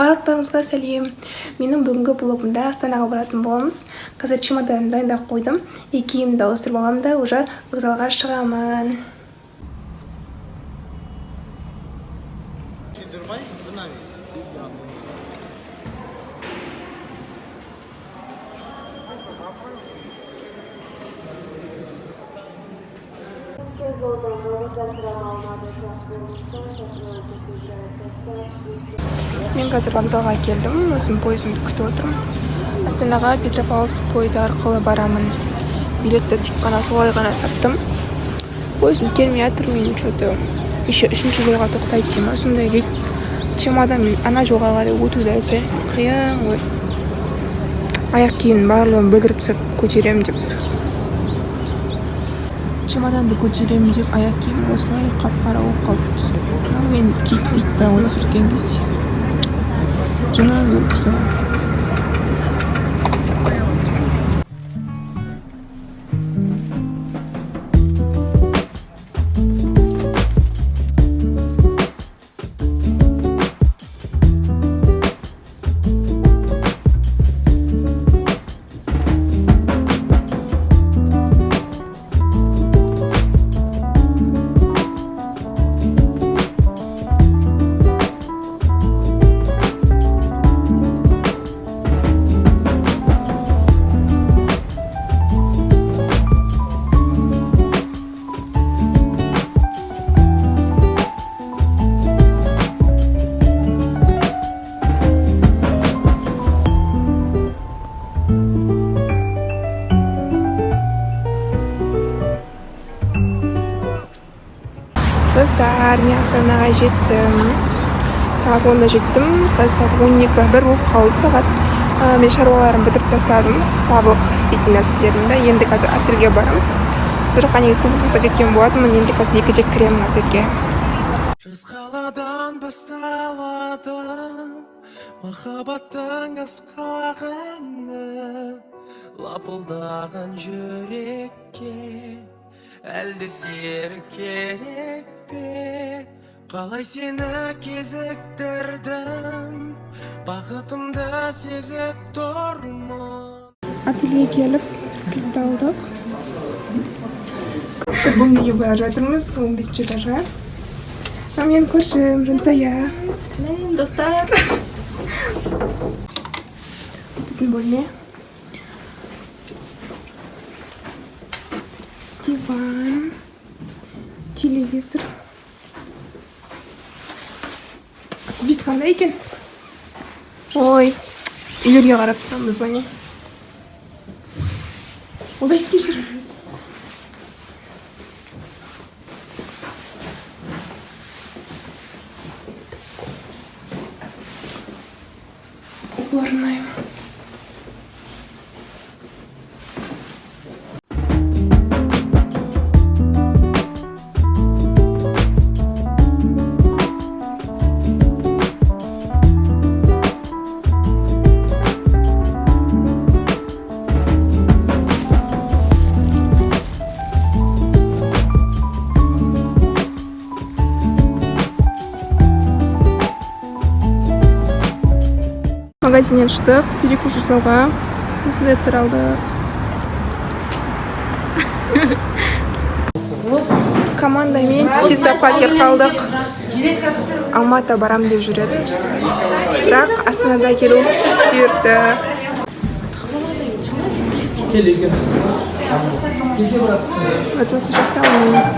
Барлықтарыңызға сәлем. Менің бүгінгі блогымда Астанаға баратын боламыз. Қазір чемоданымды дайындап қойдым. Киімімді ауыстырып аламын да уже вокзалға шығамын. Мен қазір вокзалға келдім, өзім пойызымды күтіп отырмын. Астанаға Петропавловск пойызы арқылы барамын. Билетті тек қана солай ғана таптым. Пойызым келмей жатыр, мен что-то еще 3-ші жолға тоқтайды деймін. Сондай дейді. Чемоданмен ана жолға қарай өтуді әзі қиын ғой. Аяқ киімнің барлығын бүлдіріп тастап көтеремін деп. Чемоданды көтеремін деп аяқ киім осылай қап-қара болып қалды. Мен кетпейді да оны сүрткен кезде. Жынын көріп тұстаған. Достар, мен Астанаға жеттім. Сағат 10-да жеттім. Қазір сағат 12:01 болып қалды сағат. Мен шаруаларымды бітіріп тастадым. Барлық істейтін нәрселерімді. Енді қазір отельге барам. Сол жаққа неге суық тастап кеткен болатынмын. Енді қазір 2-де кіремін отельге. Жас қаладан басталады махаббаттың асқағаны, лапылдаған жүрекке әлде серік керек пе? Қалай сені кезіктірдім, бақытымды сезіп тұрмын. Отельге келіп кілт алдық. Біз бұл неге бара жатырмыз, 15-ші этажға. Мен көршім Жансая. Сәлем, достар. Біздің бөлме. Диван, телевизор. Вид қандай екен? Ой, үйлерге қарап тұрамыз ба не? Одай кешір. Уборная. Магазиннен шықтық, перекус жасауға. Осындай еттер алдық. Командамен Ситистап пакет қалдық. Алматы барам деп жүреді. Бірақ Астанада келу бұйырды. Осы жақта ойнаймыз.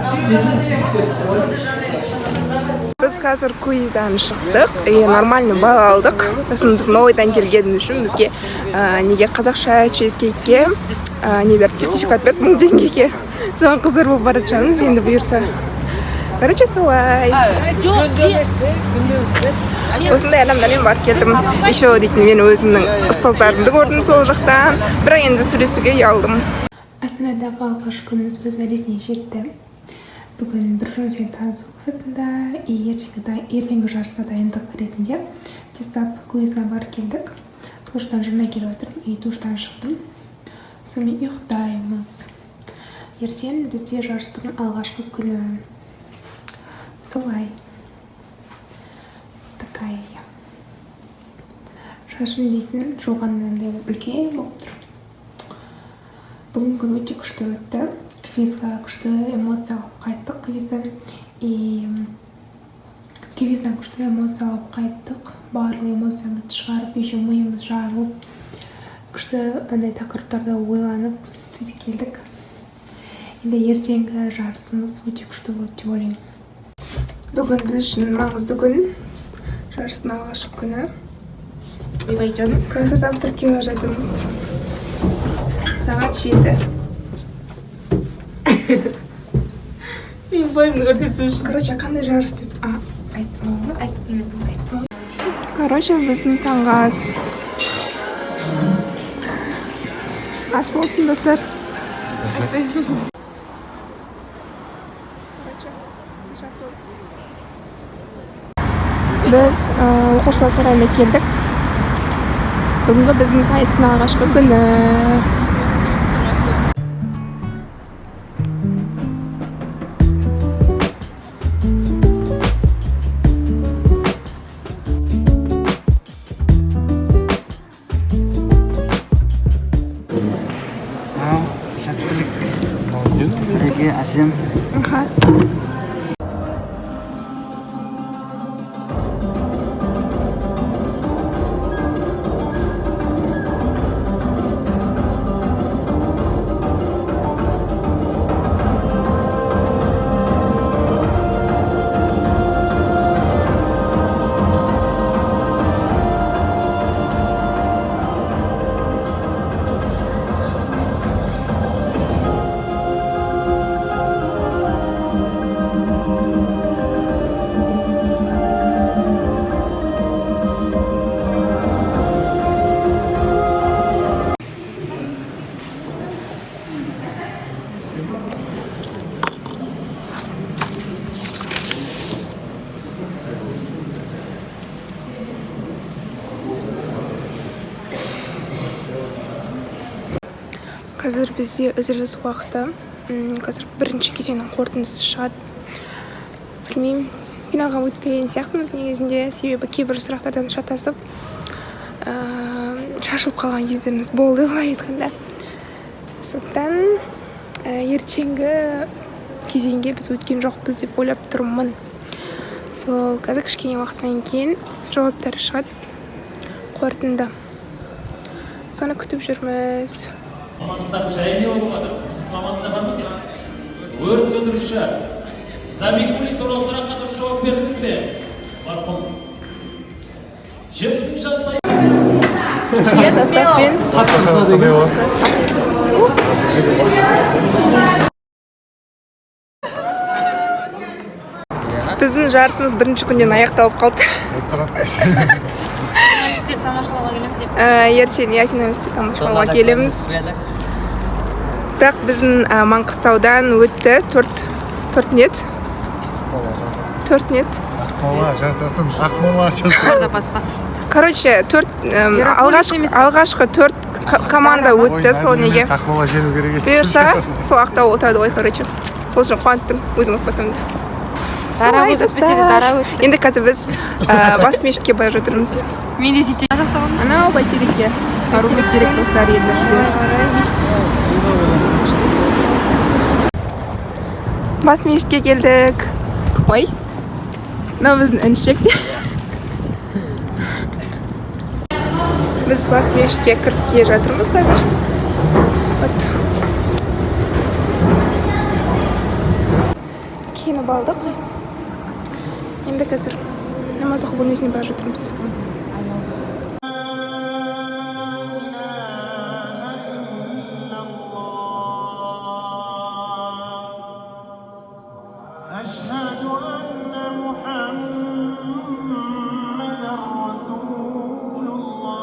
Біз қазір круиздан шықтық, нормальный балл алдық. Сосын біз Новойдан келген үшін бізге неге қазақша чизкейкке не берді, сертификат берді 1000 теңгеге. Соған қыздар болып бара жатырмыз, енді бұйырса. Короче, солай. Осындай адамдармен барып келдім. Еще дейтін мен өзімнің ұстаздарымды көрдім сол жақтан. Бірақ енді сөйлесуге ұялдым. Астанадағы алғашқы күніміз біз мәресіне жетті. Бүгін бір жұмыспен танысу мақсатында ертеңгі жарысқа дайындық ретінде Ситистап круизіне барып келдік. Сол жақтан жаңа келіп отырмын, душтан шықтым. Сонымен ұйықтаймыз. Ертең бізде жарыстың алғашқы күні. Солай. Такая я. Шашым дейтін жоғаннан үлкен болып тұр. Бүгін күн өте күшті өтті. Квизға күшті эмоция алып қайттық. Квиздан күшті эмоция алып қайттық. Барлық эмоциямызды шығарып, еще миымыз жарылып, күшті андай тақырыптарда ойланып сөйтіп келдік. Енді ертеңгі жарысымыз өте күшті болады деп ойлаймын. Бүгін біз үшін маңызды күн. Жарыстың алғашқы күні. Қазір завтракке жатырмыз. Сағат 7. Мен бойымды көрсетсем үшін. Короче, қандай жарыс деп айттым. Короче, біздің таңғы ас. Ас болсын, достар. Біз оқушылар сарайына келдік. Бүгінгі біздің сайыстың алғашқы күні. Сәттілік. Әке, әсем. Қазір бізде үзіліс уақыты. Қазір бірінші кезеңнің қорытындысы шығады. Білмеймін, финалға өтпеген сияқтымыз негізінде, себебі кейбір сұрақтардан шатасып, шашылып қалған кездеріміз болды, былай айтқанда. Сондықтан ертеңгі кезеңге біз өткен жоқпыз деп ойлап тұрмын. Сол қазір кішкене уақыттан кейін жауаптары шығады, қорытынды. Соны күтіп жүрміз. Мамандықтар жайын болып жатыр. Сіз мамандықта бар ма екен? Өрт сөндіруші. Замикули туралы сұраққа дұрыс жауап бердіңіз бе? Марқұм. Жемсің жатса. Составпен біздің жарысымыз бірінші күннен аяқталып қалды. Ертең финалистер тамашалауға келеміз. Бірақ біздің Маңғыстаудан өтті 4 нет. 4 нет. Ақмола жасасын, Ақмола жасасын. Короче, алғашқы 4 команда өтті, сол неге. Ақмола жеңу керек еді. Бұйырса, сол Ақтау отырады ғой, короче. Сол үшін қуанттым, өзім ұтпасам да. Енді қазір біз басты мешітке бара жатырмыз. Мен де сөйтіп Анау бәйтерекке баруымыз керек, достар, енді бізде. Басты мешітке келдік. Ой, мынау біздің інішек. Біз басты мешітке кіріп келе жатырмыз қазір. Киініп алдық. Енді қазір намаз оқу бөлмесіне бара жатырмыз. أشهد أن محمد رسول الله.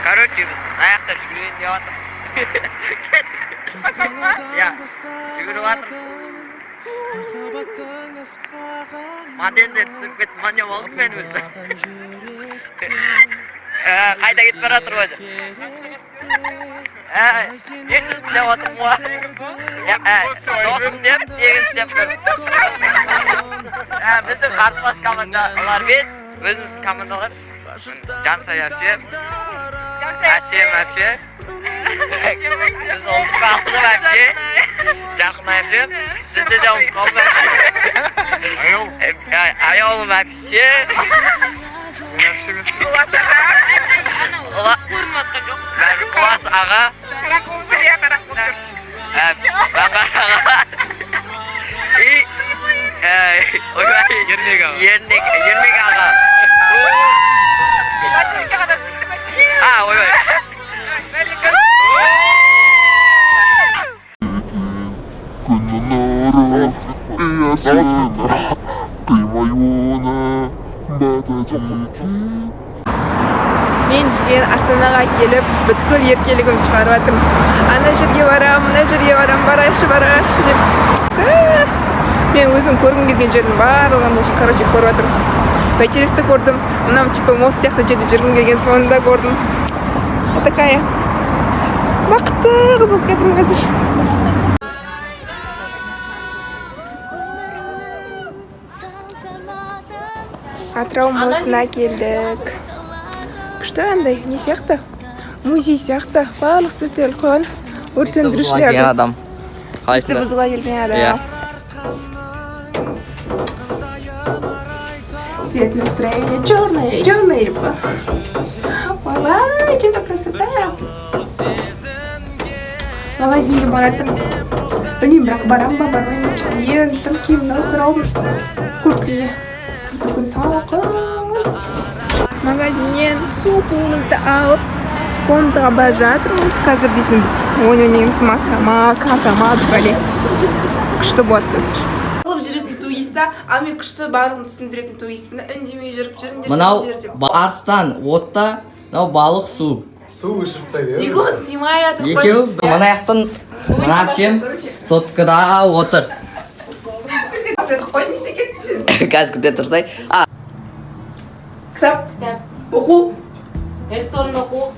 Короче, аяқта жүгірейін деп жатыр. Ya, жүгіріп жатыр. Модельде түсіп кетіп мания болдым мен өзі. Қайда кетіп бара жатыр өзі? Ешін деп отырмын ғой. Досым деп, тегін істеп тұр. Біздің қарсылас командалармен өзіміздің командалар Жансай әпше, Әсем әпше, біз ұлтқа ақылым әпше, жақын әпше, сізді де ұмытқалым әпше, аяулым әпше, Ұлас аға, Ермек аға. Ойбай. Мен деген Астанаға келіп, бүткіл еркелігімді шығарып жатырмын. Ана жерге барам, мына жерге барам, барайықшы деп. Мен өзім көргім келген жердің барлығын короче көріп жатырмын. Бәйтеректі көрдім, мынау типа мост сияқты жерде жүргім келген, соны да көрдім. Такая бақытты қыз болып кетірмін қазір. Атырау мостына келдік. Күшті андай, не сияқты? Музей сияқты, барлық суреттерді қойған. Өрт сөндірушілердің. Адам. Істі бұзуға келген адам. Цвет настроения черный, черный. Ой, что за красота! Магазинге бараттым. Білмеймін, бірақ барам ба, бармаймын. Ең там киімді ауыстырып алдым. Курткіге. Бүгін салқын. Магазиннен супымызды алып, комнатаға барып жатырмыз. Қазір дейтін біз ойнаймыз макромат бәле. Күшті болады қазір. Алып жүретін туриста, ал мен күшті барлығын түсіндіретін туристпін. Үндемей жүріп жүріңдер. Мынау арыстан отта, мынау балық су. Су ішіп тәге. Екеуміз сыймай жатыр. Екеуі мына жақтан мына әпшем соткада отыр. Қой, не істеп кеттің? Қазір күте тұрсай. Кітап? Оқу? Электронды оқу.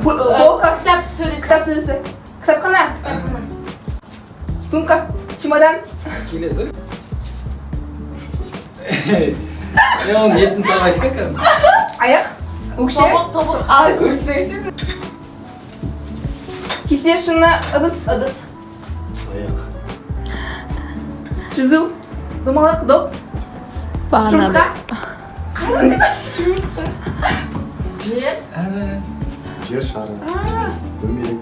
Полка? Кітап сөйлесі. Кітап сөйлесі. Кітапхана? Сумка? Чемодан? Келеді. Оның есін табайды да кәдімгі. Аяқ? Өкше? Тобық. Көрсетіңізші. Кесе, шыны, ыдыс? Ыдыс. Жүзу? Домалақ, доп? Жұмыртқа? Қаран деп? Жер. Жер шары.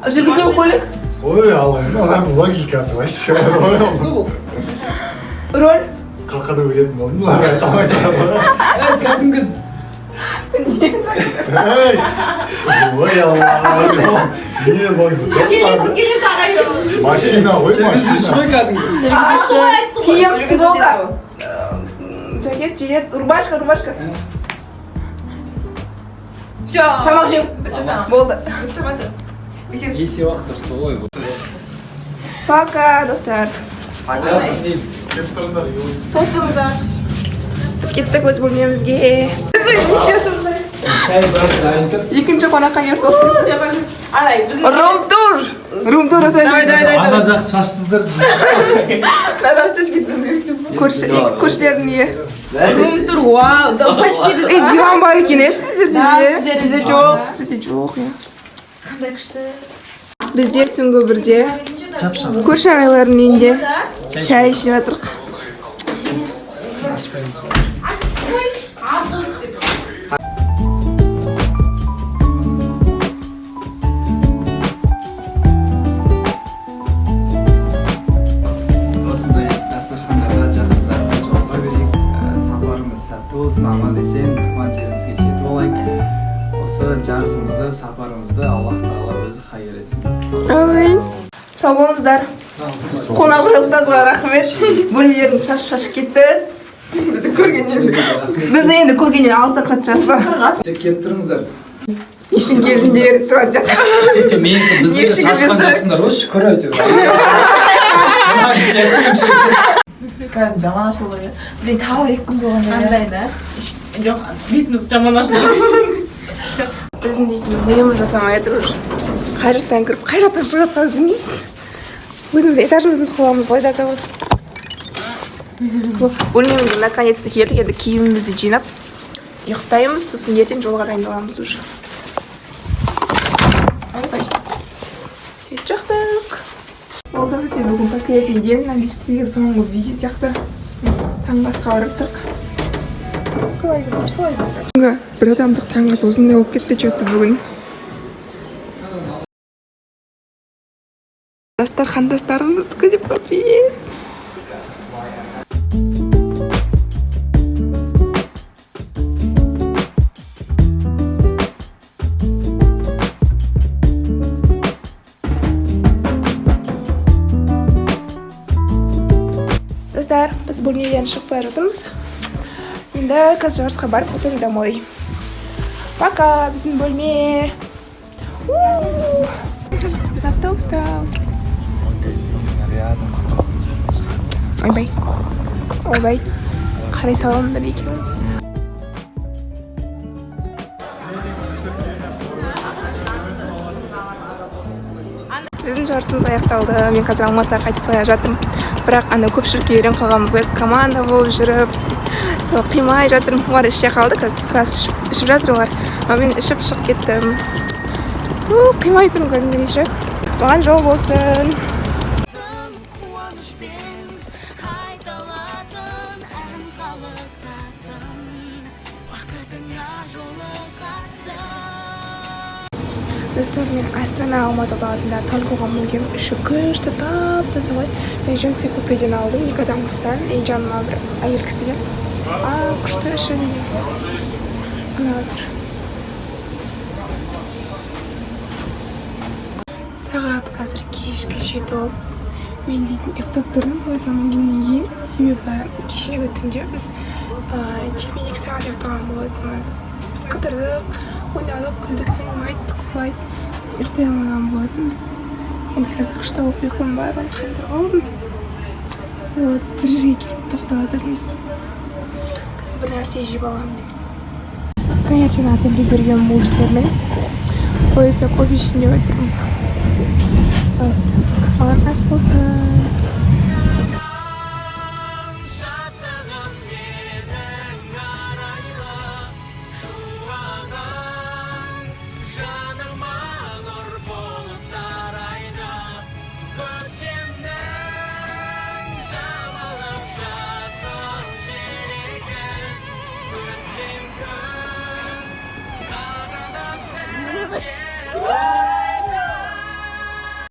Жүргізу көлік? Ой, Аллахым, олардың логикасы вообще. Роль? Қақыды өлетін болдым, лар айта алмайды. Кәдімгі Ой, Аллахым. Не логика? Машина, ой, жүргізуші машина. ғой кәдімгі. Киім, футболка? Жакет, жилет, рубашка. Все. Тамақ жеу. Болды. Есе уақыт тұрсы ғой бұл. Пока, достар. Жақсы деймін. Кеп тұрыңдар, еуіз. Тостыңыздар. Біз кеттік өз бөлмемізге. Шай бар, дайын тұр. Екінші қонаққа келіп қалдық. Рум тур жасай жүрді. Ана жақ шашсыздар. Көршілердің үйі. Рум тур, вау. Диван бар екен, сіздерде? Сіздерде жоқ. Бізде жоқ, иә. Қандай күшті. Бізде түнгі бірде көрші ағайлардың үйінде шай ішіп жатырық. Осындай дастархандарда жақсы жолға берейік. Сапарымыз сәтті болсын, аман есен туған жерімізге жетіп олайық. Осы жарысымызды, сапарымызды Аллах Тағала өзі хайыр етсін. Амин. Сау болыңыздар. Қонақжайлықтарыңызға рахмет. Бөлмелеріңіз шашып кетті. Бізді енді көргеннен алыстан қатты жарысқа. Келіп тұрыңыздар. Ишин келдім деп тұрады жатыр. Мен бізге Ешігімізді- шашқан жоқсыңдар ғой, шүкір әйтеуір. Кәдімгі жаман ашылды ғой. Мен тауыр 2 күн болғанда. Қандай да? Жоқ, бетіміз жаман ашылды. Өзін дейтін миымыз жасамай жатыр уже. Қай жақтан кіріп, қай жақтан шығып жатқанымызды білмейміз. Өзіміз этажымыздың қоғамыз ойда табылды. Бөлмемізге наконец-то келдік, енді киімімізді жинап ұйықтаймыз, сосын ертең жолға дайындаламыз уже. Свет жақтық. Болды бізде бүгін последний день, наличтіге соңғы видео сияқты. Таңғы асқа барып тұрық. Солай достар. Бір адамдық таңғы ас осындай болып кетті что-то бүгін. Дастархандастарымыздікі деп привет. Достар, біз бөлмеден шығып бара жатырмыз. Енді қазір жарысқа барып потом домой. Пока, біздің бөлме. Біз автобуста. Ойбай. Ойбай. Қарай саламдар екен. Біздің жарысымыз аяқталды. Мен қазір Алматыға қайтып бара жатырмын. Бірақ ана көпшілікке үйрен қалғанбыз ғой, команда болып жүріп, сол қимай жатырмын. Олар іште қалды, қазір түскі ас ішіп жатыр олар. А мен ішіп шығып кеттім. Қимай тұрмын кәдімгідей. Маған жол болсын. Достар, мен Астана Алматы бағытында Талқоға мінгем. Іші күшті тап-таза ғой. Мен женский купеден алдым, 2 адамдықтан. Жаныма бір әйел кісі келді. Күшті іші деген. Ана отыр. Сағат қазір кешкі 7 болды. Мен дейтін ұйықтап тұрдым пойызға мінгеннен кейін. Себебі кешегі түнде біз 2 сағат ұйықтаған болатынмын. Біз қыдырдық, ойнадық, күлдік, әңгіме айттық, солай ұйықтай алмаған болатынбыз. Енді қазір күшті болып ұйқым бар, қандай болдым. Бір жерге келіп тоқтап отырмыз. Қазір бір нәрсе жеп аламын. Таңертең отельде берген булочкалармен пойызда кофе ішейін деп отырмын. Маған ас болсын.